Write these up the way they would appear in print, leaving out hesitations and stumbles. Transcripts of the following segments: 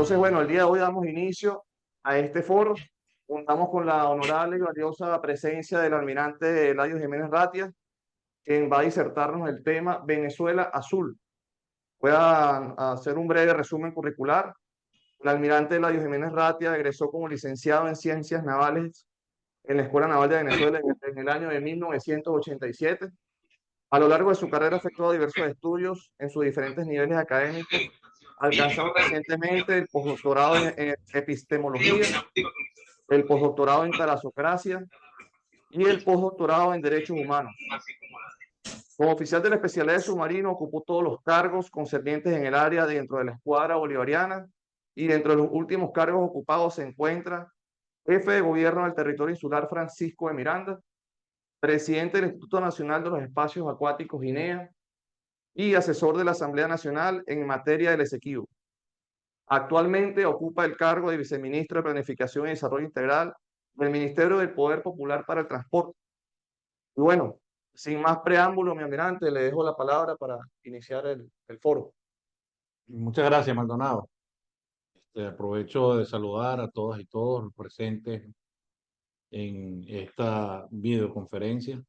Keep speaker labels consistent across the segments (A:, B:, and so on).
A: Entonces, bueno, el día de hoy damos inicio a este foro. Contamos con la honorable y valiosa presencia del almirante Eladio Jiménez Ratia, quien va a disertarnos el tema Venezuela Azul. Voy a hacer un breve resumen curricular. El almirante Eladio Jiménez Ratia egresó como licenciado en Ciencias Navales en la Escuela Naval de Venezuela en el año de 1987. A lo largo de su carrera ha efectuado diversos estudios en sus diferentes niveles académicos, alcanzando recientemente el postdoctorado en epistemología, el postdoctorado en talasocracia y el postdoctorado en derechos humanos. Como oficial de la especialidad de submarino, ocupó todos los cargos concernientes en el área dentro de la escuadra bolivariana, y dentro de los últimos cargos ocupados se encuentra jefe de gobierno del territorio insular Francisco de Miranda, presidente del Instituto Nacional de los Espacios Acuáticos INEA y asesor de la Asamblea Nacional en materia del Esequibo. Actualmente ocupa el cargo de viceministro de Planificación y Desarrollo Integral del Ministerio del Poder Popular para el Transporte. Y bueno, sin más preámbulo, mi almirante, le dejo la palabra para iniciar el foro.
B: Muchas gracias, Maldonado. Aprovecho de saludar a todas y todos los presentes en esta videoconferencia.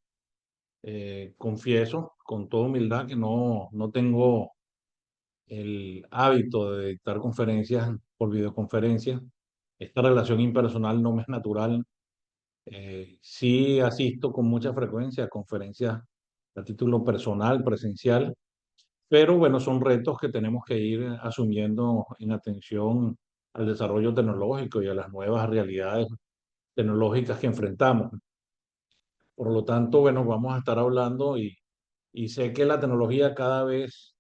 B: Confieso con toda humildad que no tengo el hábito de dictar conferencias por videoconferencia. Esta relación impersonal no me es natural. Sí asisto con mucha frecuencia a conferencias a título personal, presencial, pero bueno, son retos que tenemos que ir asumiendo en atención al desarrollo tecnológico y a las nuevas realidades tecnológicas que enfrentamos. Por lo tanto, bueno, vamos a estar hablando y sé que la tecnología cada vez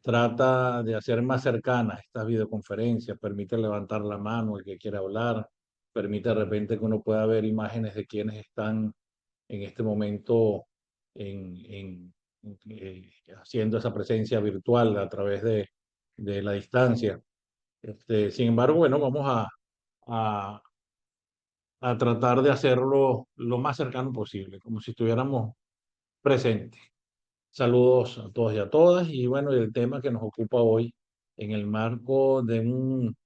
B: trata de hacer más cercanas estas videoconferencias, permite levantar la mano el que quiera hablar, permite de repente que uno pueda ver imágenes de quienes están en este momento haciendo esa presencia virtual a través de la distancia. Sin embargo, bueno, vamos a, a tratar de hacerlo lo más cercano posible, como si estuviéramos presentes. Saludos a todos y a todas. Y bueno, el tema que nos ocupa hoy en el marco de un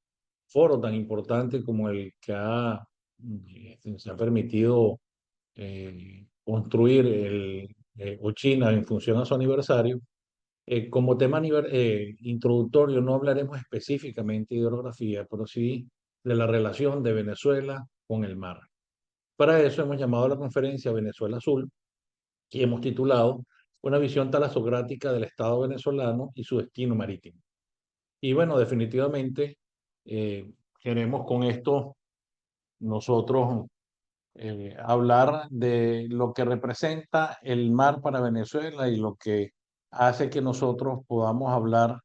B: foro tan importante como el que se ha permitido construir o China en función a su aniversario. Como tema introductorio no hablaremos específicamente de hidrografía, pero sí de la relación de Venezuela con el mar. Para eso hemos llamado a la conferencia Venezuela Azul y hemos titulado Una visión talasocrática del Estado venezolano y su destino marítimo. Y bueno, definitivamente queremos con esto nosotros hablar de lo que representa el mar para Venezuela y lo que hace que nosotros podamos hablar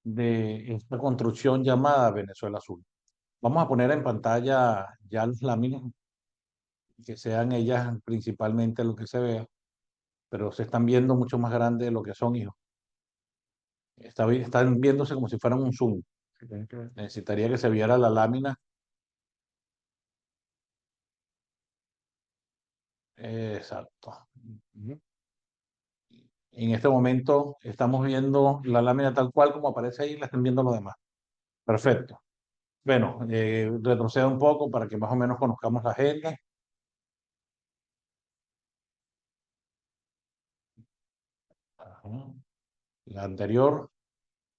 B: de esta construcción llamada Venezuela Azul. Vamos a poner en pantalla ya las láminas, que sean ellas principalmente lo que se vea, pero se están viendo mucho más grandes de lo que son, hijos. Están viéndose como si fueran un zoom. Necesitaría que se viera la lámina. Exacto. Ujú. En este momento estamos viendo la lámina tal cual como aparece ahí, la están viendo los demás. Perfecto. Bueno, retrocedo un poco para que más o menos conozcamos la agenda. Ajá. La anterior.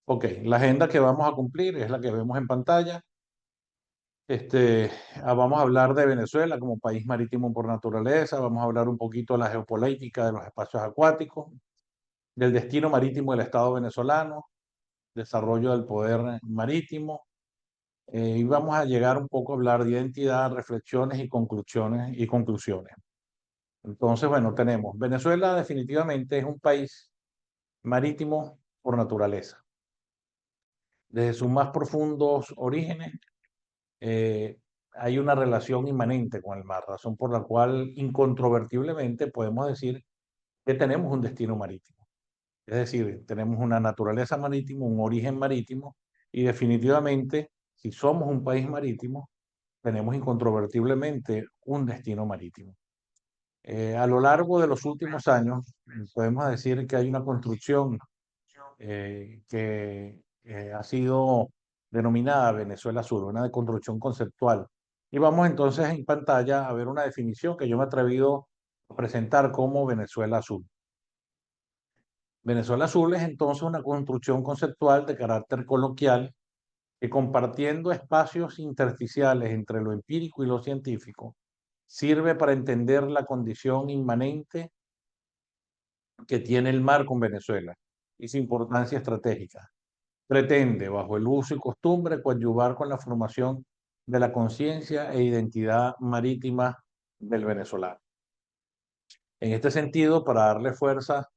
B: Ok, la agenda que vamos a cumplir es la que vemos en pantalla. Vamos a hablar de Venezuela como país marítimo por naturaleza, vamos a hablar un poquito de la geopolítica de los espacios acuáticos, del destino marítimo del Estado venezolano, desarrollo del poder marítimo, y vamos a llegar un poco a hablar de identidad, reflexiones y conclusiones. Entonces, bueno, tenemos Venezuela definitivamente es un país marítimo por naturaleza. Desde sus más profundos orígenes, eh, hay una relación inmanente con el mar, razón por la cual incontrovertiblemente podemos decir que tenemos un destino marítimo. Es decir, tenemos una naturaleza marítima, un origen marítimo, y definitivamente, si somos un país marítimo, tenemos incontrovertiblemente un destino marítimo. A lo largo de los últimos años, podemos decir que hay una construcción que ha sido denominada Venezuela Azul, una construcción conceptual. Y vamos entonces en pantalla a ver una definición que yo me he atrevido a presentar como Venezuela Azul. Venezuela Azul es entonces una construcción conceptual de carácter coloquial que, compartiendo espacios intersticiales entre lo empírico y lo científico, sirve para entender la condición inmanente que tiene el mar con Venezuela y su importancia estratégica. Pretende, bajo el uso y costumbre, coadyuvar con la formación de la conciencia e identidad marítima del venezolano. En este sentido, para darle fuerza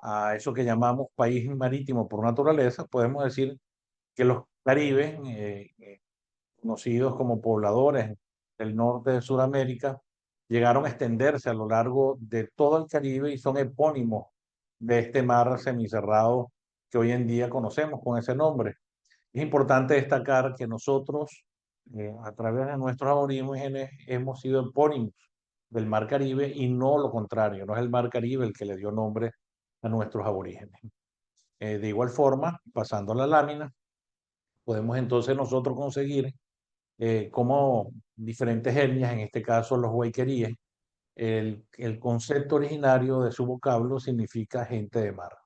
B: a eso que llamamos país marítimo por naturaleza, podemos decir que los caribes, conocidos como pobladores del norte de Sudamérica, llegaron a extenderse a lo largo de todo el Caribe y son epónimos de este mar semicerrado que hoy en día conocemos con ese nombre. Es importante destacar que nosotros, a través de nuestros aborígenes, hemos sido epónimos del Mar Caribe y no lo contrario, no es el Mar Caribe el que le dio nombre a nuestros aborígenes. De igual forma, pasando a la lámina, podemos entonces nosotros conseguir como diferentes etnias, en este caso los huayqueríes, el concepto originario de su vocablo significa gente de mar.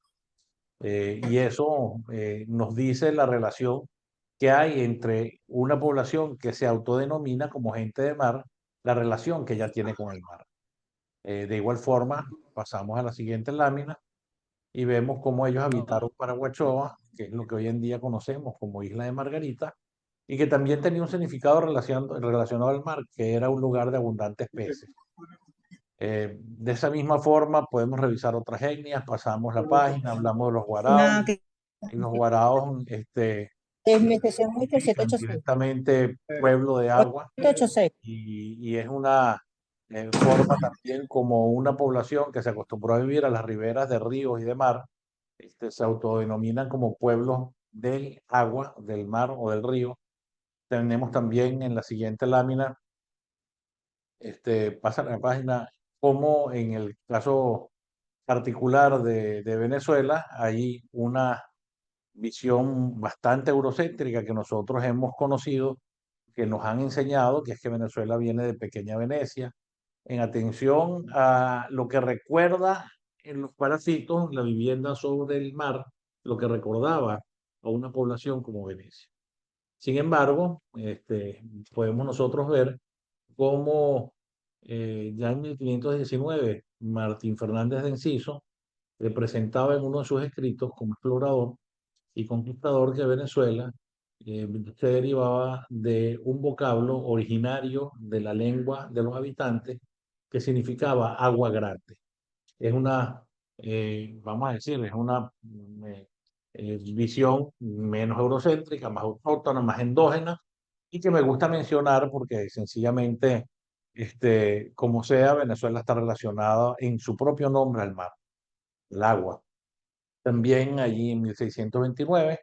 B: Y eso nos dice la relación que hay entre una población que se autodenomina como gente de mar, la relación que ella tiene con el mar. De igual forma, pasamos a la siguiente lámina y vemos cómo ellos habitaron Paraguachoa, que es lo que hoy en día conocemos como Isla de Margarita, y que también tenía un significado relacionado al mar, que era un lugar de abundantes peces. De esa misma forma podemos revisar otras etnias, pasamos la página, hablamos de los guaraos,
C: Una que
B: y los guaraos
C: es mi extensión mucho
B: significan
C: 786.
B: directamente pueblo de agua
C: 786.
B: y es una forma también como una población que se acostumbró a vivir a las riberas de ríos y de mar, se autodenominan como pueblos del agua, del mar o del río. Tenemos también en la siguiente lámina, pasa la página, como en el caso particular de Venezuela hay una visión bastante eurocéntrica que nosotros hemos conocido, que nos han enseñado, que es que Venezuela viene de pequeña Venecia, en atención a lo que recuerda en los parásitos, la vivienda sobre el mar, lo que recordaba a una población como Venecia. Sin embargo, podemos nosotros ver cómo ya en 1519 Martín Fernández de Enciso presentaba en uno de sus escritos como explorador y conquistador que Venezuela se derivaba de un vocablo originario de la lengua de los habitantes que significaba agua grande. Es una, vamos a decir, es una visión menos eurocéntrica, más autóctona, más endógena, y que me gusta mencionar porque sencillamente, como sea, Venezuela está relacionada en su propio nombre al mar, el agua. También allí en 1629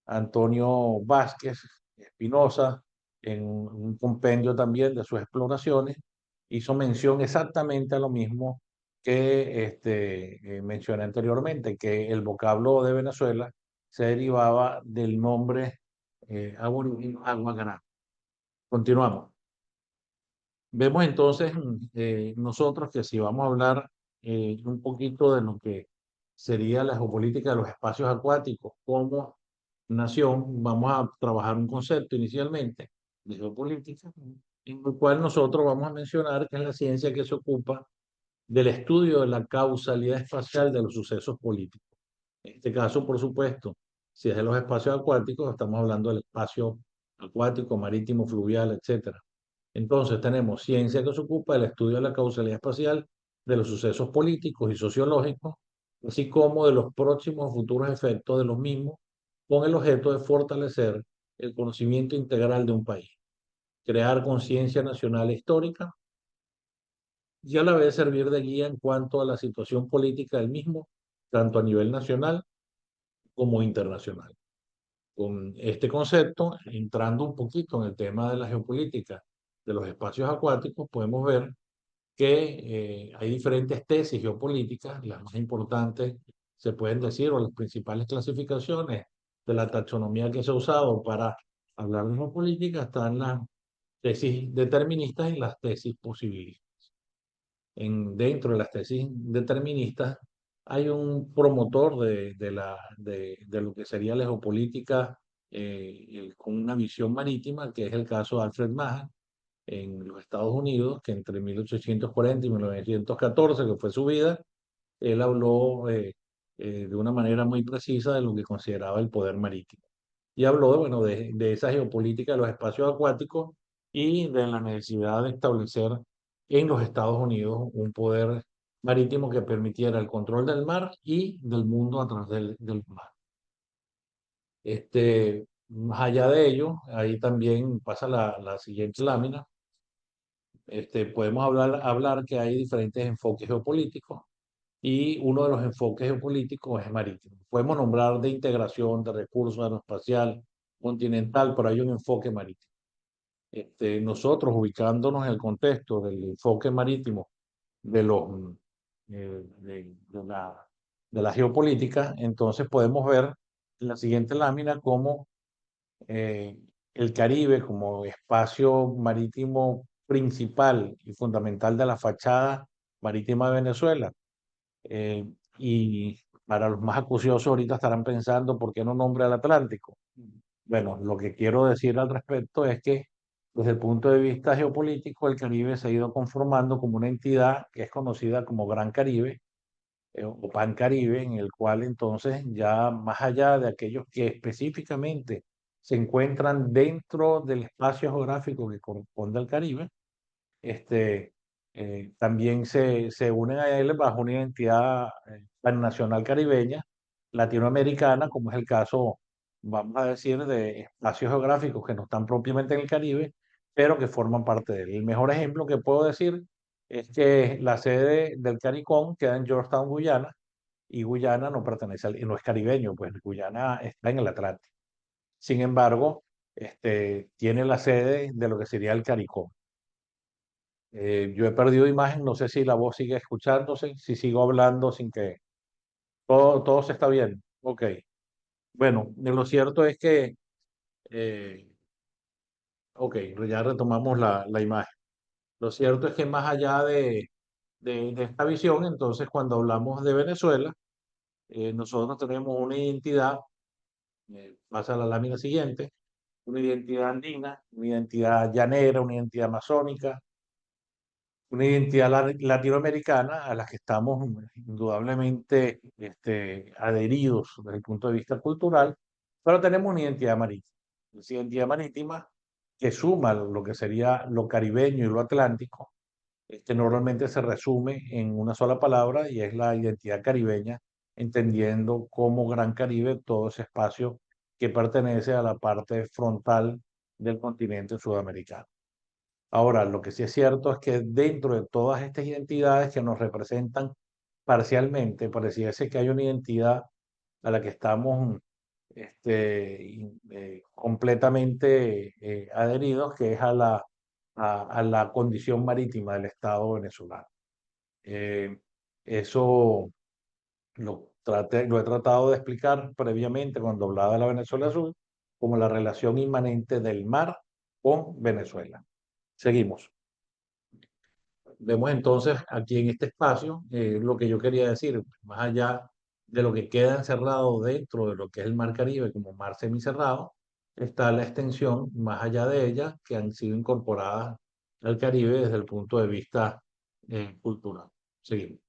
B: Antonio Vázquez Espinosa, en un compendio también de sus exploraciones, hizo mención exactamente a lo mismo que mencioné anteriormente, que el vocablo de Venezuela se derivaba del nombre aborigen Agua Grande. Continuamos. Vemos entonces nosotros que si vamos a hablar un poquito de lo que sería la geopolítica de los espacios acuáticos como nación, vamos a trabajar un concepto inicialmente de geopolítica, en el cual nosotros vamos a mencionar que es la ciencia que se ocupa del estudio de la causalidad espacial de los sucesos políticos. En este caso, por supuesto, si es de los espacios acuáticos, estamos hablando del espacio acuático, marítimo, fluvial, etcétera. Entonces tenemos ciencia que se ocupa del estudio de la causalidad espacial de los sucesos políticos y sociológicos, así como de los próximos futuros efectos de los mismos, con el objeto de fortalecer el conocimiento integral de un país, crear conciencia nacional e histórica y a la vez servir de guía en cuanto a la situación política del mismo, tanto a nivel nacional como internacional. Con este concepto, entrando un poquito en el tema de la geopolítica de los espacios acuáticos, podemos ver que hay diferentes tesis geopolíticas, las más importantes se pueden decir, o las principales clasificaciones de la taxonomía que se ha usado para hablar de geopolítica están las tesis deterministas y las tesis posibilistas. Dentro de las tesis deterministas hay un promotor de lo que sería la geopolítica con una visión marítima, que es el caso de Alfred Mahan en los Estados Unidos, que entre 1840 y 1914, que fue su vida, él habló de una manera muy precisa de lo que consideraba el poder marítimo. Y habló, bueno, de esa geopolítica de los espacios acuáticos y de la necesidad de establecer en los Estados Unidos un poder marítimo que permitiera el control del mar y del mundo a través del mar. Más allá de ello, ahí también pasa la siguiente lámina. Podemos hablar que hay diferentes enfoques geopolíticos y uno de los enfoques geopolíticos es marítimo. Podemos nombrar de integración de recursos aeroespacial, continental, pero hay un enfoque marítimo. Nosotros, ubicándonos en el contexto del enfoque marítimo de, los, de la geopolítica, entonces podemos ver en la siguiente lámina cómo eh, el Caribe como espacio marítimo principal y fundamental de la fachada marítima de Venezuela. Y para los más acuciosos ahorita estarán pensando, ¿por qué no nombra el Atlántico? Bueno, lo que quiero decir al respecto es que desde el punto de vista geopolítico, el Caribe se ha ido conformando como una entidad que es conocida como Gran Caribe o Pancaribe, en el cual entonces ya más allá de aquellos que específicamente se encuentran dentro del espacio geográfico que corresponde al Caribe, este, también se unen a él bajo una identidad nacional caribeña, latinoamericana, como es el caso, vamos a decir, de espacios geográficos que no están propiamente en el Caribe, pero que forman parte de él. El mejor ejemplo que puedo decir es que la sede del CARICOM queda en Georgetown, Guyana, y Guyana no pertenece no es caribeño, pues Guyana está en el Atlántico. Sin embargo, tiene la sede de lo que sería el CARICOM. Yo he perdido imagen, no sé si la voz sigue escuchándose, si sigo hablando sin que todo se está bien. Ok. Bueno, lo cierto es que, eh, ok, ya retomamos la imagen. Lo cierto es que más allá de esta visión, entonces cuando hablamos de Venezuela, nosotros tenemos una identidad, pasa a la lámina siguiente, una identidad andina, una identidad llanera, una identidad amazónica, una identidad latinoamericana a la que estamos indudablemente adheridos desde el punto de vista cultural, pero tenemos una identidad marítima. Esa identidad marítima que suma lo que sería lo caribeño y lo atlántico, normalmente se resume en una sola palabra y es la identidad caribeña, entendiendo como Gran Caribe todo ese espacio que pertenece a la parte frontal del continente sudamericano. Ahora, lo que sí es cierto es que dentro de todas estas identidades que nos representan parcialmente, pareciese que hay una identidad a la que estamos completamente adheridos, que es a la condición marítima del Estado venezolano. Eh, Eso lo he tratado de explicar previamente cuando hablaba de la Venezuela Sur, como la relación inmanente del mar con Venezuela. Seguimos. Vemos entonces aquí en este espacio lo que yo quería decir, más allá de lo que queda encerrado dentro de lo que es el mar Caribe como mar semicerrado, está la extensión más allá de ella que han sido incorporadas al Caribe desde el punto de vista cultural. Seguimos.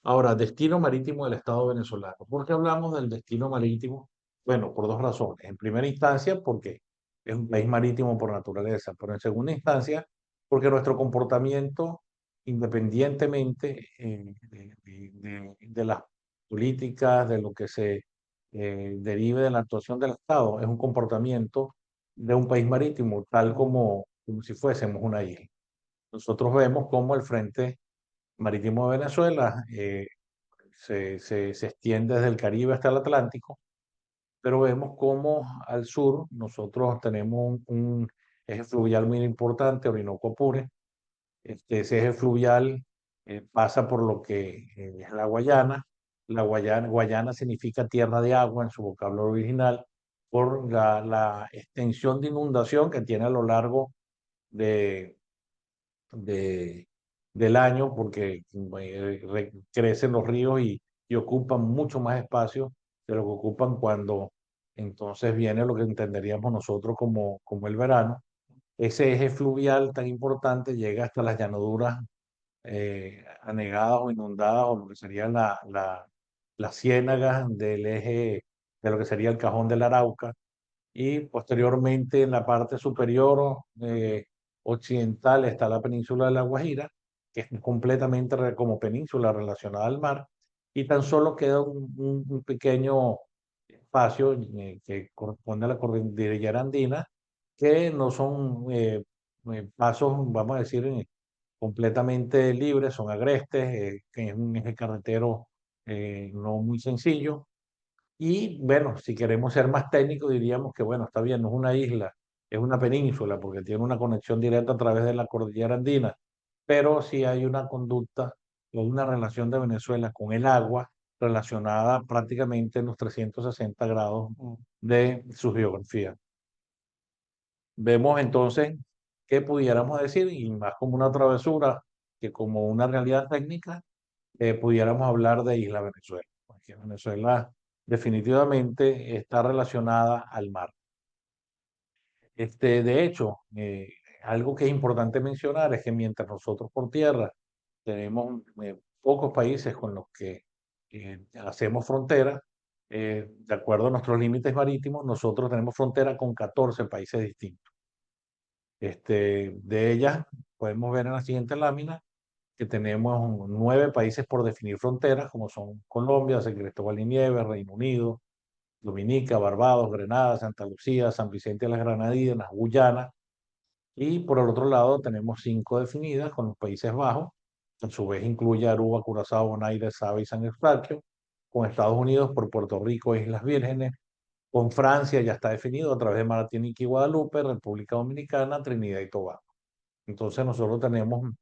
B: Ahora, destino marítimo del Estado venezolano. ¿Por qué hablamos del destino marítimo? Bueno, por dos razones. En primera instancia, porque es un país marítimo por naturaleza, pero en segunda instancia, porque nuestro comportamiento, independientemente de las políticas, de lo que se derive de la actuación del Estado, es un comportamiento de un país marítimo, tal como si fuésemos una isla. Nosotros vemos cómo el Frente Marítimo de Venezuela se extiende desde el Caribe hasta el Atlántico, pero vemos cómo al sur nosotros tenemos un eje fluvial muy importante, Orinoco Apure. Ese eje fluvial pasa por lo que es la Guayana. Guayana significa tierra de agua en su vocablo original, por la extensión de inundación que tiene a lo largo de, de- del año, porque crecen los ríos y ocupan mucho más espacio de lo que ocupan cuando entonces viene lo que entenderíamos nosotros como el verano. Ese eje fluvial tan importante llega hasta las llanuras anegadas o inundadas, o lo que serían las ciénagas del eje de lo que sería el Cajón del Arauca, y posteriormente en la parte superior occidental está la península de La Guajira, que es completamente como península relacionada al mar, y tan solo queda un pequeño espacio que corresponde a la cordillera andina, que no son pasos, vamos a decir, completamente libres, son agrestes, que es un eje carretero no muy sencillo. Y bueno, si queremos ser más técnicos, diríamos que bueno, está bien, no es una isla, es una península, porque tiene una conexión directa a través de la cordillera andina, pero sí hay una conducta o una relación de Venezuela con el agua relacionada prácticamente en los 360 grados de su geografía. Vemos entonces que pudiéramos decir, y más como una travesura que como una realidad técnica, pudiéramos hablar de Isla Venezuela, porque Venezuela definitivamente está relacionada al mar. De hecho, algo que es importante mencionar es que mientras nosotros por tierra tenemos pocos países con los que hacemos frontera, de acuerdo a nuestros límites marítimos, nosotros tenemos frontera con 14 países distintos. De ellas, podemos ver en la siguiente lámina que tenemos 9 países por definir fronteras, como son Colombia, San Cristóbal y Nieves, Reino Unido, Dominica, Barbados, Grenada, Santa Lucía, San Vicente de las Granadinas, Guyana. Y por el otro lado tenemos 5 definidas con los Países Bajos, que a su vez incluye Aruba, Curazao, Bonaire, Saba y San Eustaquio, con Estados Unidos por Puerto Rico e Islas Vírgenes, con Francia ya está definido a través de Martinica y Guadalupe, República Dominicana, Trinidad y Tobago. Entonces nosotros tenemos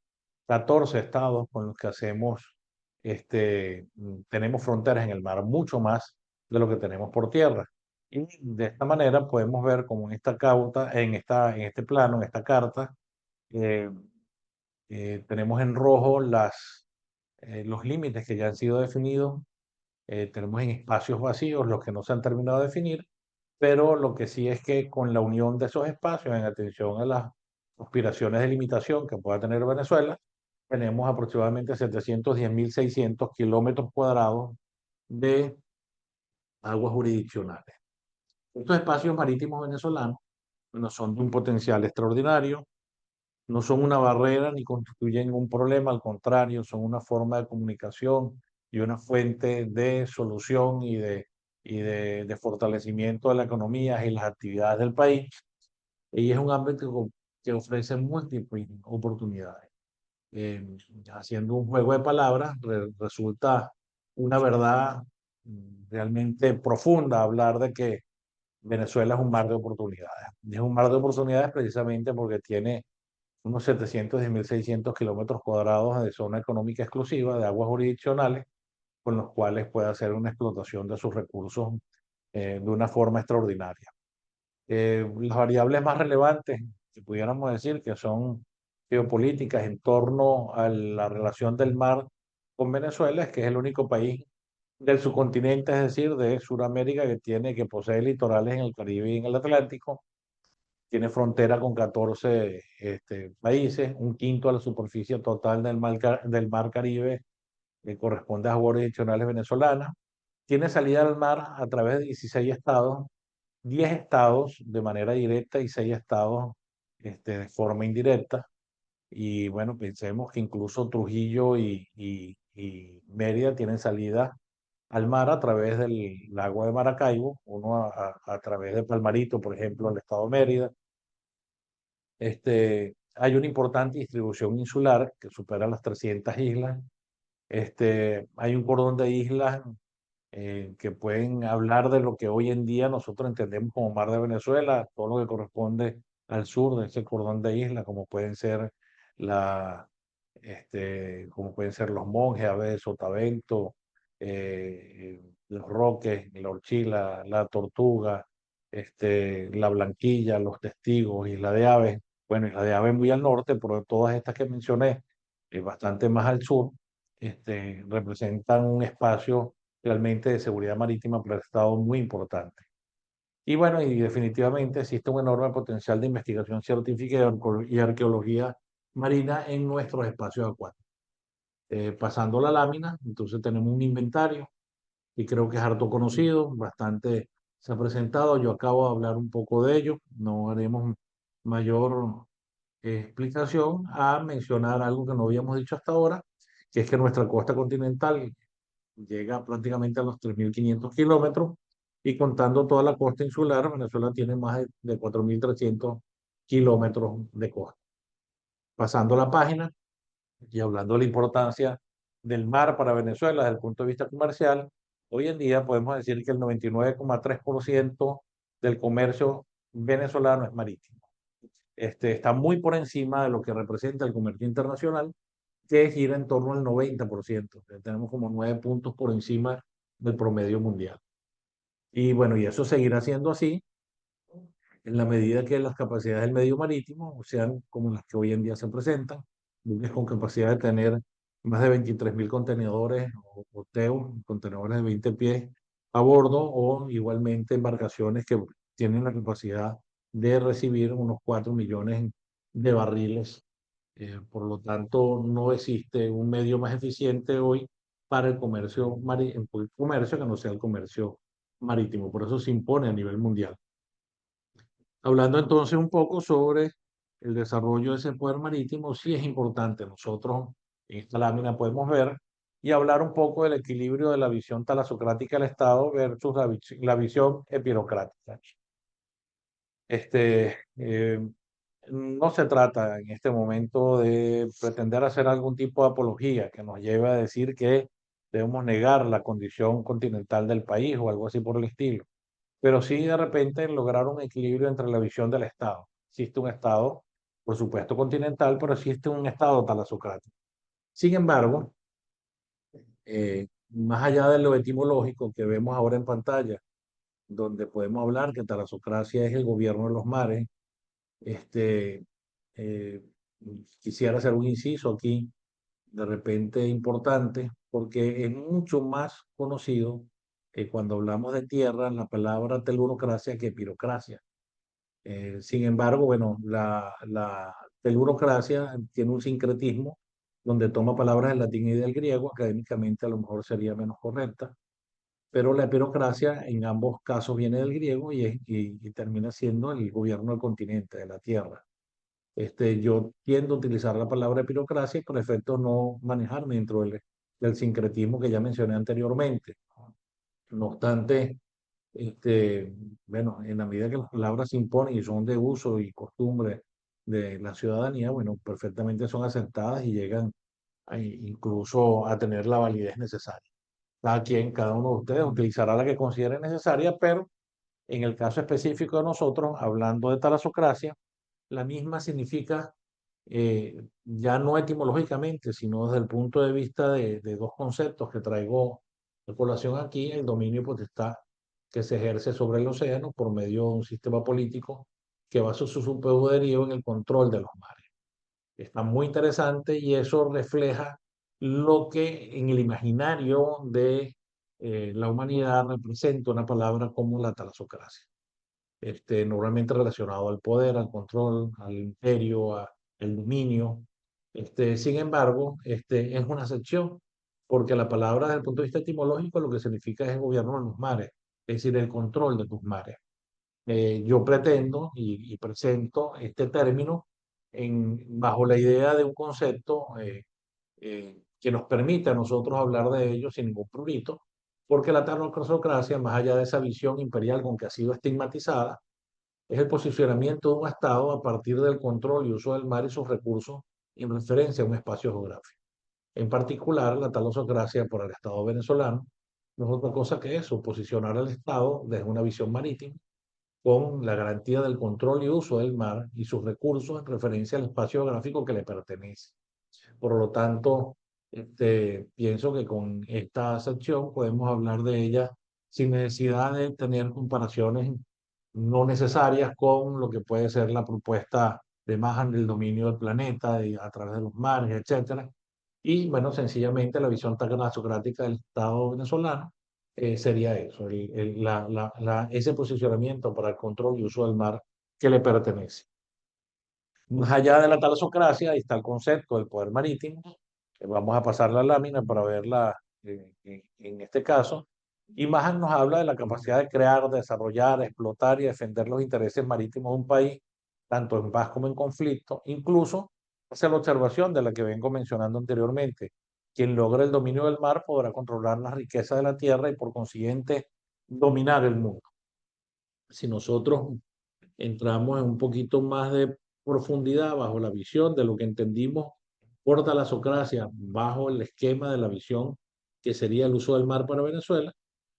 B: 14 estados con los que hacemos, tenemos fronteras en el mar, mucho más de lo que tenemos por tierra. Y de esta manera podemos ver como en esta cauta, en este plano, en esta carta, eh, tenemos en rojo los límites que ya han sido definidos, tenemos en espacios vacíos los que no se han terminado de definir, pero lo que sí es que con la unión de esos espacios, en atención a las aspiraciones de limitación que pueda tener Venezuela, tenemos aproximadamente 710.600 kilómetros cuadrados de aguas jurisdiccionales. Estos espacios marítimos venezolanos no son de un potencial extraordinario, no son una barrera ni constituyen un problema, al contrario, son una forma de comunicación y una fuente de solución y de fortalecimiento de la economía y las actividades del país. Y es un ámbito que ofrece múltiples oportunidades. Eh, Haciendo un juego de palabras, resulta una verdad realmente profunda hablar de que Venezuela es un mar de oportunidades. Y es un mar de oportunidades precisamente porque tiene unos 710.600 kilómetros cuadrados de zona económica exclusiva de aguas jurisdiccionales, con los cuales puede hacer una explotación de sus recursos de una forma extraordinaria. Las variables más relevantes, si pudiéramos decir, que son geopolíticas en torno a la relación del mar con Venezuela, es que es el único país del subcontinente, es decir, de Sudamérica, que posee litorales en el Caribe y en el Atlántico, tiene frontera con 14 países, un quinto de la superficie total del mar Caribe que corresponde a aguas jurisdiccionales venezolanas, tiene salida al mar a través de 16 estados, 10 estados de manera directa y 6 estados de forma indirecta. Y bueno, pensemos que incluso Trujillo y Mérida tienen salida al mar a través del lago de Maracaibo, uno a través de Palmarito, por ejemplo, el estado de Mérida. Hay una importante distribución insular que supera las 300 islas. Hay un cordón de islas que pueden hablar de lo que hoy en día nosotros entendemos como Mar de Venezuela, todo lo que corresponde al sur de ese cordón de islas, como pueden ser la, como pueden ser los Monjes, Aves, Sotavento, los Roques, la Orchila, la Tortuga, La Blanquilla, Los Testigos, Isla de Aves. Bueno, Isla de Aves muy al norte, pero todas estas que mencioné, bastante más al sur, representan un espacio realmente de seguridad marítima para el Estado muy importante. Y bueno, y definitivamente existe un enorme potencial de investigación científica y arqueología marina en nuestros espacios acuáticos. Pasando la lámina, entonces tenemos un inventario y creo que es harto conocido, bastante se ha presentado. Yo acabo de hablar un poco de ello, no haremos mayor explicación a mencionar algo que no habíamos dicho hasta ahora, que es que nuestra costa continental llega prácticamente a los 3.500 kilómetros y contando toda la costa insular, Venezuela tiene más de 4.300 kilómetros de costa. Pasando la página y hablando de la importancia del mar para Venezuela desde el punto de vista comercial, hoy en día podemos decir que el 99,3% del comercio venezolano es marítimo. Está muy por encima de lo que representa el comercio internacional, que gira en torno al 90%. Tenemos como 9 puntos por encima del promedio mundial. Y bueno, y eso seguirá siendo así en la medida que las capacidades del medio marítimo sean como las que hoy en día se presentan, buques con capacidad de tener más de 23.000 contenedores o TEU, contenedores de 20 pies a bordo, o igualmente embarcaciones que tienen la capacidad de recibir unos 4 millones de barriles. Por lo tanto, no existe un medio más eficiente hoy para el el comercio que no sea el comercio marítimo. Por eso se impone a nivel mundial. Hablando entonces un poco sobre el desarrollo de ese poder marítimo, sí es importante. Nosotros en esta lámina podemos ver y hablar un poco del equilibrio de la visión talasocrática del Estado versus la visión epirocrática. No se trata en este momento de pretender hacer algún tipo de apología que nos lleve a decir que debemos negar la condición continental del país o algo así por el estilo, pero sí de repente lograr un equilibrio entre la visión del Estado. Existe un Estado, por supuesto, continental, pero existe un Estado talasocrático. Sin embargo, más allá de lo etimológico que vemos ahora en pantalla, donde podemos hablar que talasocracia es el gobierno de los mares, este, eh, quisiera hacer un inciso aquí, de repente importante, porque es mucho más conocido cuando hablamos de tierra la palabra telurocracia que pirocracia. Sin embargo, bueno, la telurocracia tiene un sincretismo donde toma palabras del latín y del griego, académicamente a lo mejor sería menos correcta, pero la epirocracia en ambos casos viene del griego y termina siendo el gobierno del continente, de la tierra. Yo tiendo a utilizar la palabra epirocracia por efecto no manejarme dentro del sincretismo que ya mencioné anteriormente. No obstante, bueno, en la medida que las palabras se imponen y son de uso y costumbre de la ciudadanía, bueno, perfectamente son aceptadas y llegan incluso a tener la validez necesaria. Cada quien, cada uno de ustedes utilizará la que considere necesaria, pero en el caso específico de nosotros, hablando de talasocracia, la misma significa, ya no etimológicamente, sino desde el punto de vista de dos conceptos que traigo de colación aquí, el dominio y potestad que se ejerce sobre el océano por medio de un sistema político que basa su superpoderío en el control de los mares. Está muy interesante y eso refleja lo que en el imaginario de la humanidad representa una palabra como la talasocracia. Normalmente relacionado al poder, al control, al imperio, al dominio. Sin embargo, es una excepción, porque la palabra desde el punto de vista etimológico lo que significa es el gobierno de los mares, es decir, el control de tus mares. Yo pretendo y presento este término bajo la idea de un concepto que nos permite a nosotros hablar de ello sin ningún prurito, porque la tecnocracia, más allá de esa visión imperial con que ha sido estigmatizada, es el posicionamiento de un Estado a partir del control y uso del mar y sus recursos en referencia a un espacio geográfico. En particular, la talosocracia por el Estado venezolano no es otra cosa que eso, posicionar al Estado desde una visión marítima con la garantía del control y uso del mar y sus recursos en referencia al espacio geográfico que le pertenece. Por lo tanto, pienso que con esta sección podemos hablar de ella sin necesidad de tener comparaciones no necesarias con lo que puede ser la propuesta de Mahan del dominio del planeta a través de los mares, etcétera. Y bueno, sencillamente la visión tecnocrática del Estado venezolano sería eso, ese posicionamiento para el control y uso del mar que le pertenece. Más allá de la talasocracia, ahí está el concepto del poder marítimo. Vamos a pasar la lámina para verla en este caso. Y Mahan nos habla de la capacidad de crear, desarrollar, explotar y defender los intereses marítimos de un país, tanto en paz como en conflicto. Incluso hace la observación de la que vengo mencionando anteriormente. Quien logra el dominio del mar podrá controlar las riquezas de la tierra y por consiguiente dominar el mundo. Si nosotros entramos en un poquito más de profundidad bajo la visión de lo que entendimos por talasocracia, bajo el esquema de la visión que sería el uso del mar para Venezuela,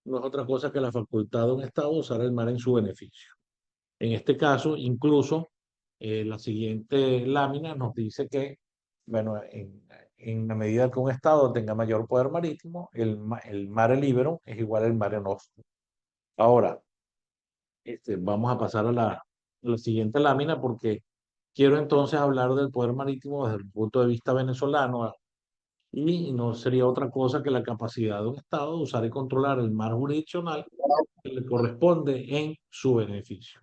B: no es otra cosa que la facultad de un Estado de usar el mar en su beneficio. En este caso, incluso la siguiente lámina nos dice que, bueno, en la medida que un Estado tenga mayor poder marítimo, el mare liberum es igual al mare nostrum. Ahora, vamos a pasar a la siguiente lámina porque quiero entonces hablar del poder marítimo desde el punto de vista venezolano y no sería otra cosa que la capacidad de un Estado de usar y controlar el mar jurisdiccional que le corresponde en su beneficio.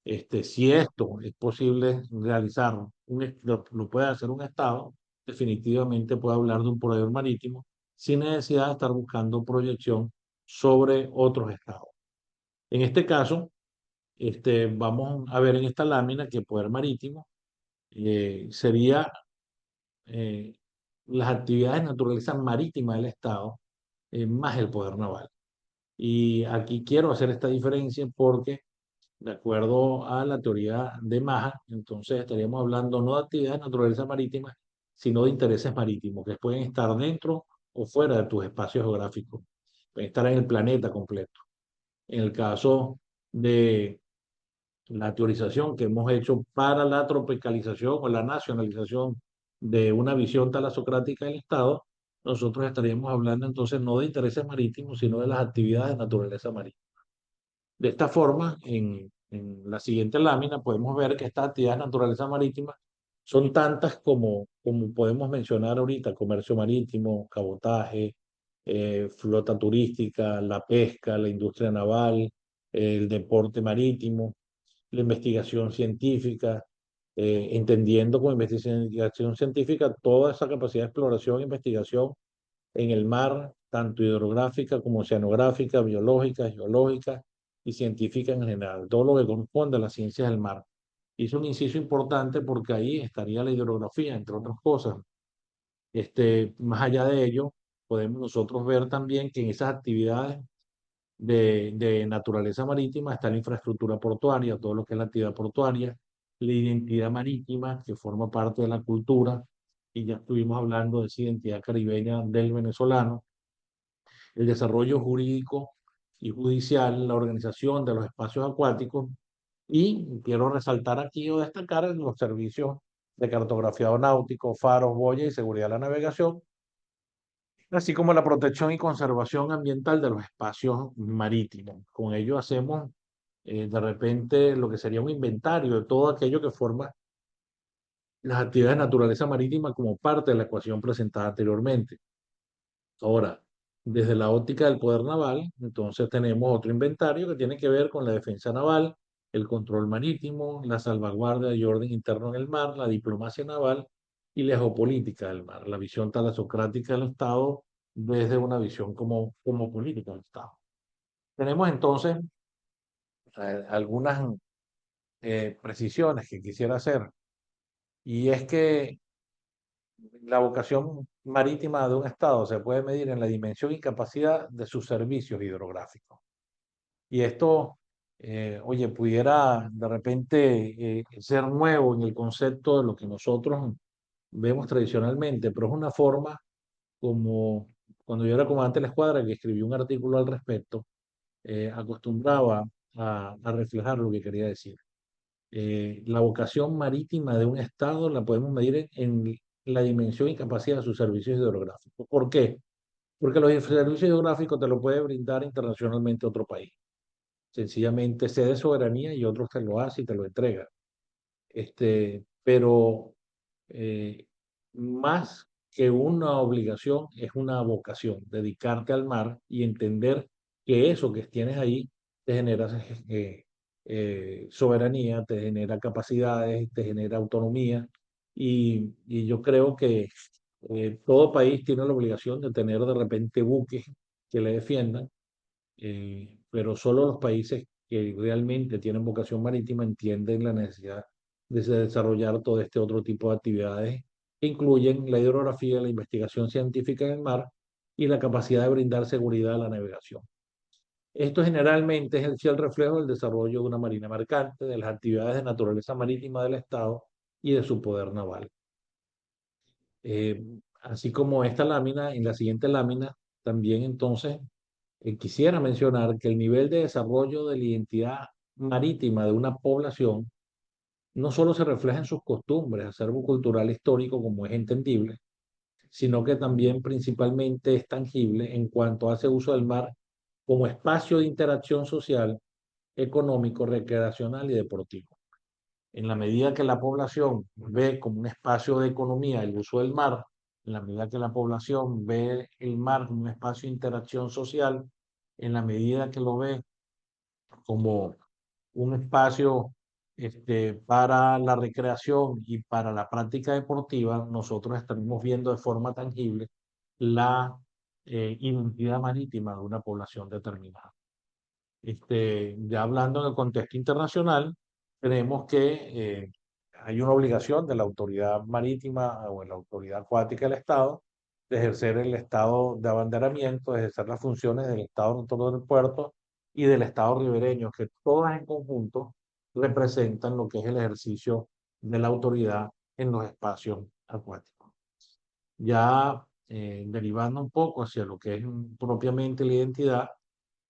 B: Si esto es posible realizar, lo puede hacer un Estado, definitivamente puede hablar de un poder marítimo sin necesidad de estar buscando proyección sobre otros Estados. En este caso, vamos a ver en esta lámina que poder marítimo sería las actividades de naturaleza marítima del Estado más el poder naval. Y aquí quiero hacer esta diferencia porque, de acuerdo a la teoría de Mahan, entonces estaríamos hablando no de actividades de naturaleza marítima, sino de intereses marítimos, que pueden estar dentro o fuera de tus espacios geográficos, pueden estar en el planeta completo. En el caso de la teorización que hemos hecho para la tropicalización o la nacionalización de una visión talasocrática del Estado, nosotros estaríamos hablando entonces no de intereses marítimos, sino de las actividades de naturaleza marítima. De esta forma, en la siguiente lámina podemos ver que estas actividades de naturaleza marítima son tantas como podemos mencionar ahorita: comercio marítimo, cabotaje, flota turística, la pesca, la industria naval, el deporte marítimo, la investigación científica, entendiendo como investigación científica toda esa capacidad de exploración e investigación en el mar, tanto hidrográfica como oceanográfica, biológica, geológica y científica en general, todo lo que corresponde a las ciencias del mar. Hizo un inciso importante porque ahí estaría la hidrografía, entre otras cosas. Más allá de ello, podemos nosotros ver también que en esas actividades de naturaleza marítima está la infraestructura portuaria, todo lo que es la actividad portuaria, la identidad marítima que forma parte de la cultura, y ya estuvimos hablando de esa identidad caribeña del venezolano, el desarrollo jurídico y judicial, la organización de los espacios acuáticos, y quiero resaltar aquí o destacar los servicios de cartografiado náutico, faros, boyas y seguridad de la navegación, así como la protección y conservación ambiental de los espacios marítimos. Con ello hacemos de repente lo que sería un inventario de todo aquello que forma las actividades de naturaleza marítima como parte de la ecuación presentada anteriormente. Ahora, desde la óptica del poder naval, entonces tenemos otro inventario que tiene que ver con la defensa naval, el control marítimo, la salvaguardia y orden interno en el mar, la diplomacia naval y la geopolítica del mar, la visión talasocrática del Estado desde una visión como política del Estado. Tenemos entonces algunas precisiones que quisiera hacer, y es que la vocación marítima de un Estado se puede medir en la dimensión y capacidad de sus servicios hidrográficos. Y esto, oye, pudiera de repente ser nuevo en el concepto de lo que nosotros vemos tradicionalmente, pero es una forma como cuando yo era comandante de la escuadra, que escribí un artículo al respecto, acostumbraba a reflejar lo que quería decir. La vocación marítima de un Estado la podemos medir en la dimensión y capacidad de sus servicios hidrográficos. ¿Por qué? Porque los servicios hidrográficos te lo puede brindar internacionalmente otro país. sencillamente cede soberanía y otros te lo hace y te lo entrega. Pero eh, más que una obligación, es una vocación, dedicarte al mar y entender que eso que tienes ahí te genera soberanía, te genera capacidades, te genera autonomía. Y yo creo que todo país tiene la obligación de tener de repente buques que le defiendan, pero solo los países que realmente tienen vocación marítima entienden la necesidad de desarrollar todo este otro tipo de actividades que incluyen la hidrografía, la investigación científica en el mar y la capacidad de brindar seguridad a la navegación. Esto generalmente es el fiel reflejo del desarrollo de una marina mercante, de las actividades de naturaleza marítima del Estado y de su poder naval. Eh, Así como esta lámina, en la siguiente lámina, también entonces quisiera mencionar que el nivel de desarrollo de la identidad marítima de una población no solo se refleja en sus costumbres, acervo cultural histórico, como es entendible, sino que también principalmente es tangible en cuanto hace uso del mar como espacio de interacción social, económico, recreacional y deportivo. En la medida que la población ve como un espacio de economía el uso del mar, en la medida que la población ve el mar como un espacio de interacción social, en la medida que lo ve como un espacio para la recreación y para la práctica deportiva, nosotros estaremos viendo de forma tangible la identidad marítima de una población determinada. Ya hablando en el contexto internacional, creemos que hay una obligación de la autoridad marítima o de la autoridad acuática del Estado de ejercer el estado de abanderamiento, de ejercer las funciones del Estado rector del puerto y del Estado ribereño, que todas en conjunto representan lo que es el ejercicio de la autoridad en los espacios acuáticos. Ya derivando un poco hacia lo que es propiamente la identidad,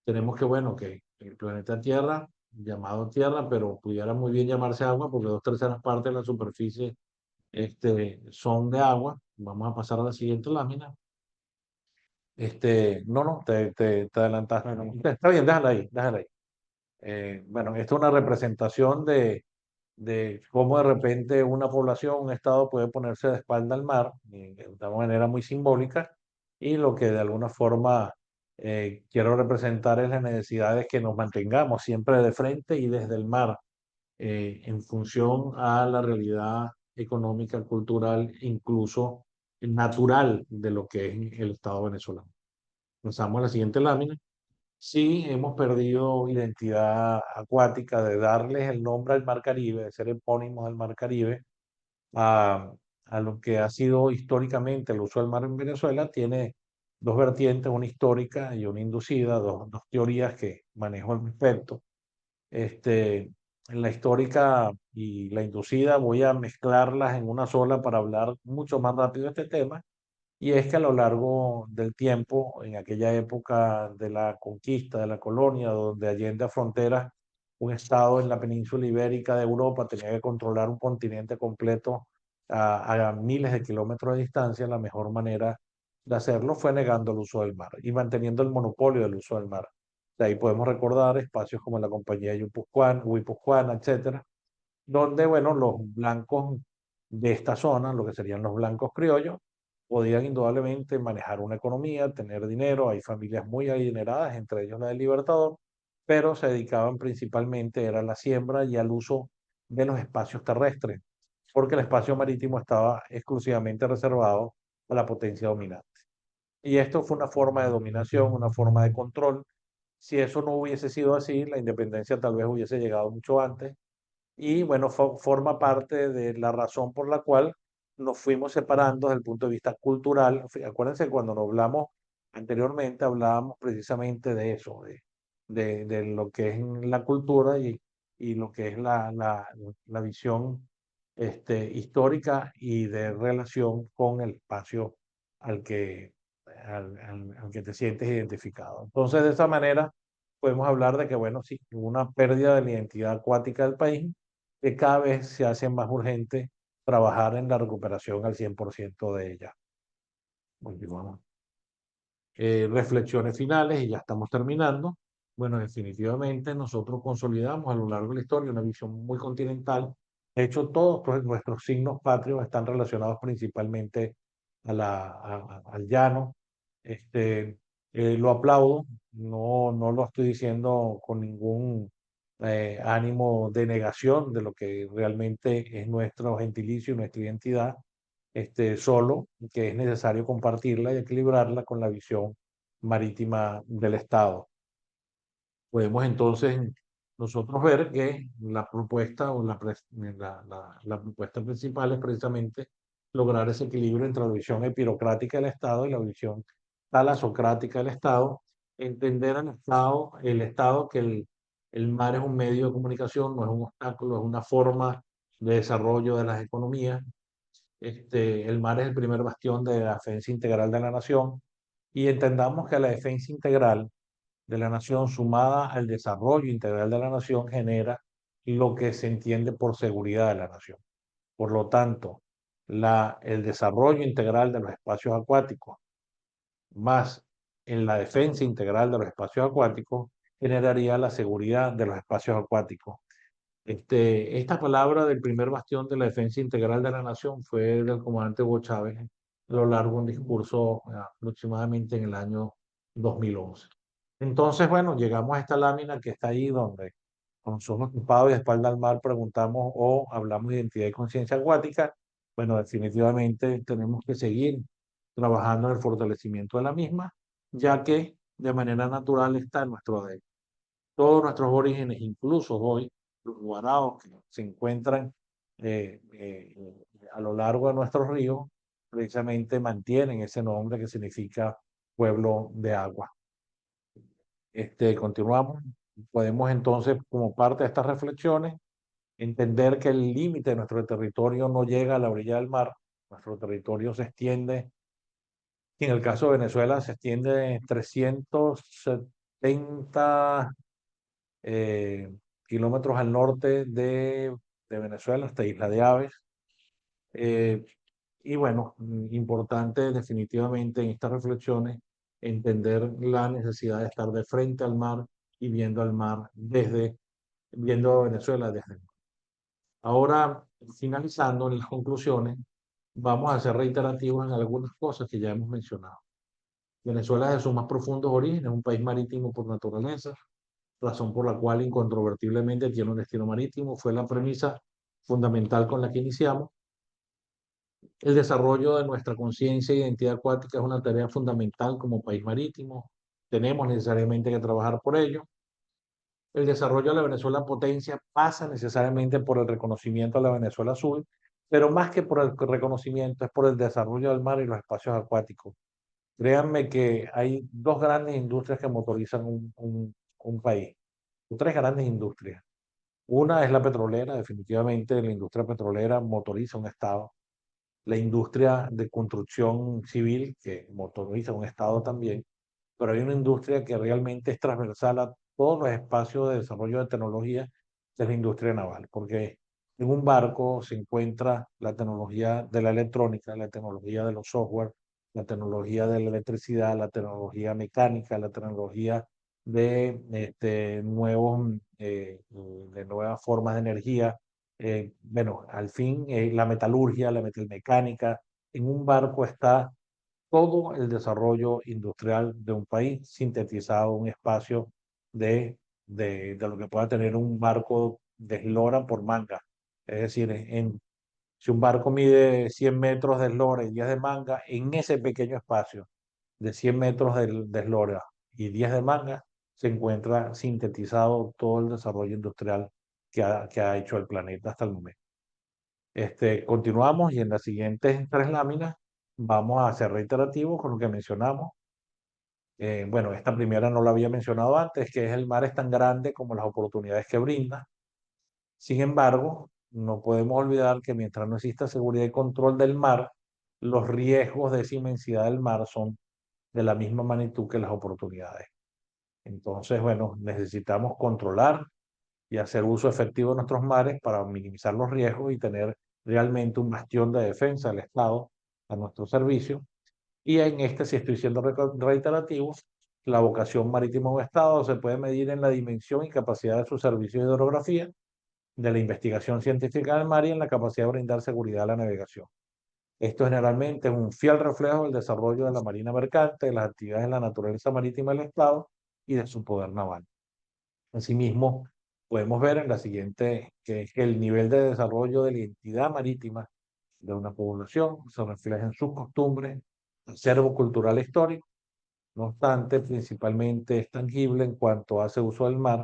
B: tenemos que, bueno, que el planeta Tierra, llamado Tierra, pero pudiera muy bien llamarse agua, porque 2/3 partes de la superficie son de agua. Vamos a pasar a la siguiente lámina. No, te adelantaste. Está bien, déjala ahí, déjala ahí. Bueno, esto es una representación de cómo de repente una población, un estado puede ponerse de espalda al mar de una manera muy simbólica, y lo que de alguna forma quiero representar es la necesidad de que nos mantengamos siempre de frente y desde el mar en función a la realidad económica, cultural, incluso natural de lo que es el Estado venezolano. Pasamos a la siguiente lámina. Sí, hemos perdido identidad acuática de darles el nombre al Mar Caribe, de ser epónimos del Mar Caribe, a, a lo que ha sido históricamente el uso del mar en Venezuela. Tiene dos vertientes, una histórica y una inducida, dos teorías que manejo al respecto. En la histórica y la inducida voy a mezclarlas en una sola para hablar mucho más rápido de este tema. Y es que a lo largo del tiempo, en aquella época de la conquista, de la colonia, donde allende fronteras, un estado en la península ibérica de Europa tenía que controlar un continente completo a miles de kilómetros de distancia, la mejor manera de hacerlo fue negando el uso del mar y manteniendo el monopolio del uso del mar. De ahí podemos recordar espacios como la Compañía Guipuzcoana, etcétera, donde, bueno, los blancos de esta zona, lo que serían los blancos criollos, podían indudablemente manejar una economía, tener dinero. Hay familias muy adineradas, entre ellos la del Libertador, pero se dedicaban principalmente era a la siembra y al uso de los espacios terrestres, porque el espacio marítimo estaba exclusivamente reservado a la potencia dominante. Y esto fue una forma de dominación, una forma de control. Si eso no hubiese sido así, la independencia tal vez hubiese llegado mucho antes, y bueno, forma parte de la razón por la cual nos fuimos separando desde el punto de vista cultural. Acuérdense, cuando nos hablamos anteriormente, hablábamos precisamente de eso, de lo que es la cultura y lo que es la visión histórica y de relación con el espacio al que, al que te sientes identificado. Entonces, de esa manera, podemos hablar de que, bueno, sí, hubo una pérdida de la identidad acuática del país, que cada vez se hace más urgente trabajar en la recuperación al 100% de ella. Continuamos. Reflexiones finales y ya estamos terminando. Bueno, definitivamente nosotros consolidamos a lo largo de la historia una visión muy continental. De hecho, todos nuestros signos patrios están relacionados principalmente al llano. Este, lo aplaudo, no lo estoy diciendo con ningún ánimo de negación de lo que realmente es nuestro gentilicio y nuestra identidad, solo que es necesario compartirla y equilibrarla con la visión marítima del Estado. Podemos entonces nosotros ver que la propuesta o la propuesta principal es precisamente lograr ese equilibrio entre la visión epirocrática del Estado y la visión talasocrática del Estado, entender al Estado, el Estado que el mar es un medio de comunicación, no es un obstáculo, es una forma de desarrollo de las economías. El mar es el primer bastión de la defensa integral de la nación y entendamos que la defensa integral de la nación sumada al desarrollo integral de la nación genera lo que se entiende por seguridad de la nación. Por lo tanto, el desarrollo integral de los espacios acuáticos más en la defensa integral de los espacios acuáticos generaría la seguridad de los espacios acuáticos. Esta palabra del primer bastión de la defensa integral de la nación fue del comandante Hugo Chávez a lo largo de un discurso aproximadamente en el año 2011. Entonces, bueno, llegamos a esta lámina que está ahí donde, con los ojos ocupados y de espalda al mar, preguntamos o hablamos de identidad y conciencia acuática. Bueno, definitivamente tenemos que seguir trabajando en el fortalecimiento de la misma, ya que de manera natural está en nuestro ADN. Todos nuestros orígenes, incluso hoy, los guaraos que se encuentran a lo largo de nuestros ríos, precisamente mantienen ese nombre que significa pueblo de agua. Continuamos. Podemos entonces, como parte de estas reflexiones, entender que el límite de nuestro territorio no llega a la orilla del mar. Nuestro territorio se extiende, y en el caso de Venezuela, se extiende 370 eh, kilómetros al norte de Venezuela, hasta Isla de Aves. Eh, y bueno, importante definitivamente en estas reflexiones entender la necesidad de estar de frente al mar y viendo al mar viendo a Venezuela desde. Ahora, finalizando en las conclusiones, vamos a ser reiterativos en algunas cosas que ya hemos mencionado. Venezuela es de sus más profundos orígenes, un país marítimo por naturaleza, razón por la cual incontrovertiblemente tiene un destino marítimo, fue la premisa fundamental con la que iniciamos. El desarrollo de nuestra conciencia e identidad acuática es una tarea fundamental como país marítimo. Tenemos necesariamente que trabajar por ello. El desarrollo de la Venezuela potencia pasa necesariamente por el reconocimiento de la Venezuela azul, pero más que por el reconocimiento es por el desarrollo del mar y los espacios acuáticos. Créanme que hay dos grandes industrias que motorizan un país, tres grandes industrias. Una es la petrolera, definitivamente la industria petrolera motoriza un estado. La industria de construcción civil, que motoriza un estado también, pero hay una industria que realmente es transversal a todos los espacios de desarrollo de tecnología, que es la industria naval, porque en un barco se encuentra la tecnología de la electrónica, la tecnología de los software, la tecnología de la electricidad, la tecnología mecánica, la tecnología de de nuevas formas de energía. Bueno, al fin, la metalurgia, la metalmecánica. En un barco está todo el desarrollo industrial de un país sintetizado en un espacio de lo que pueda tener un barco de eslora por manga. Es decir, si un barco mide 100 metros de eslora y 10 de manga, en ese pequeño espacio de 100 metros de eslora y 10 de manga, se encuentra sintetizado todo el desarrollo industrial que ha hecho el planeta hasta el momento. Continuamos y en las siguientes tres láminas vamos a ser reiterativos con lo que mencionamos. Bueno, esta primera no la había mencionado antes, que es el mar es tan grande como las oportunidades que brinda. Sin embargo, no podemos olvidar que mientras no exista seguridad y control del mar, los riesgos de esa inmensidad del mar son de la misma magnitud que las oportunidades. Entonces, bueno, necesitamos controlar y hacer uso efectivo de nuestros mares para minimizar los riesgos y tener realmente un bastión de defensa del Estado a nuestro servicio. Y en sí estoy siendo reiterativo, La vocación marítima de un Estado se puede medir en la dimensión y capacidad de su servicio de hidrografía, de la investigación científica del mar y en la capacidad de brindar seguridad a la navegación. Esto generalmente es un fiel reflejo del desarrollo de la marina mercante, de las actividades en la naturaleza marítima del Estado y de su poder naval. Asimismo, podemos ver en la siguiente que el nivel de desarrollo de la identidad marítima de una población se refleja en sus costumbres, acervo cultural e histórico. No obstante, principalmente es tangible en cuanto hace uso del mar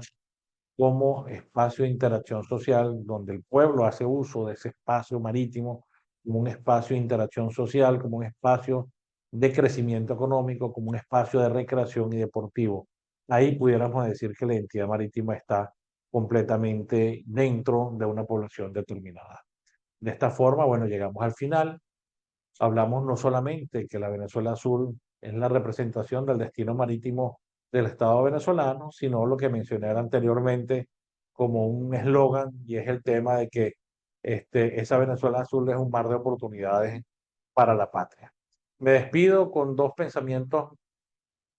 B: como espacio de interacción social, donde el pueblo hace uso de ese espacio marítimo como un espacio de interacción social, como un espacio de crecimiento económico, como un espacio de recreación y deportivo. Ahí pudiéramos decir que la identidad marítima está completamente dentro de una población determinada. De esta forma, bueno, llegamos al final. Hablamos no solamente que la Venezuela Azul es la representación del destino marítimo del Estado venezolano, sino lo que mencioné anteriormente como un eslogan, y es el tema de que esa Venezuela Azul es un mar de oportunidades para la patria. Me despido con dos pensamientos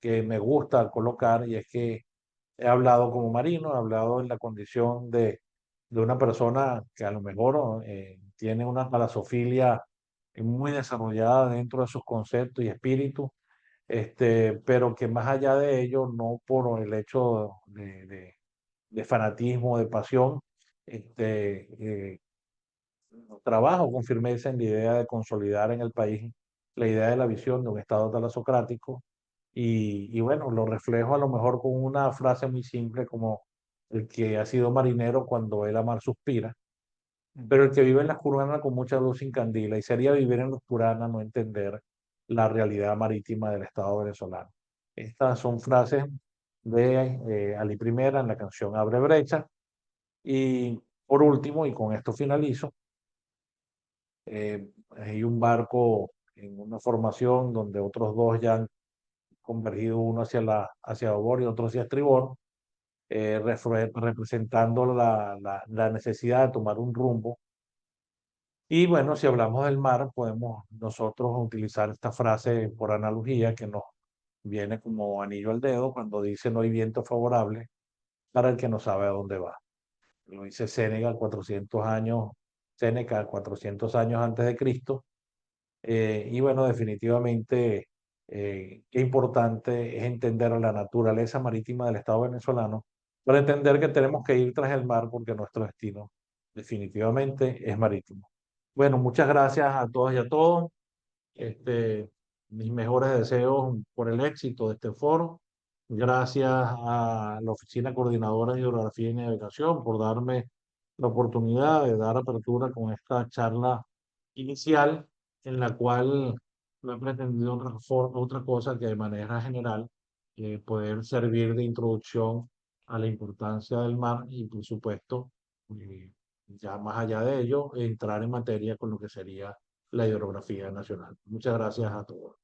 B: que me gusta colocar, y es que he hablado como marino, he hablado en la condición de una persona que a lo mejor tiene una talasofilia muy desarrollada dentro de sus conceptos y espíritu, pero que más allá de ello, no por el hecho de fanatismo, de pasión, eh, trabajo con firmeza en la idea de consolidar en el país la idea de la visión de un Estado talasocrático y bueno, lo reflejo a lo mejor con una frase muy simple como el que ha sido marinero cuando el mar suspira, pero el que vive en la oscurana con mucha luz sin candila, y sería vivir en la oscurana no entender la realidad marítima del Estado venezolano. Estas son frases de Ali Primera en la canción Abre Brecha. Y por último, y con esto finalizo, hay un barco en una formación donde otros dos ya han convergido, uno hacia babor y otro hacia estribor, representando la necesidad de tomar un rumbo. Y bueno, si hablamos del mar, podemos nosotros utilizar esta frase por analogía que nos viene como anillo al dedo cuando dice no hay viento favorable para el que no sabe a dónde va. Lo dice Séneca 400 años antes de Cristo. Y bueno, definitivamente, qué importante es entender la naturaleza marítima del Estado venezolano para entender que tenemos que ir tras el mar porque nuestro destino definitivamente es marítimo. Bueno, muchas gracias a todas y a todos. Este, mis mejores deseos por el éxito de este foro. Gracias a la Oficina Coordinadora de Hidrografía y Navegación por darme la oportunidad de dar apertura con esta charla inicial en la cual no he pretendido otra cosa que de manera general poder servir de introducción a la importancia del mar y por supuesto eh, ya más allá de ello entrar en materia con lo que sería la hidrografía nacional. Muchas gracias a todos.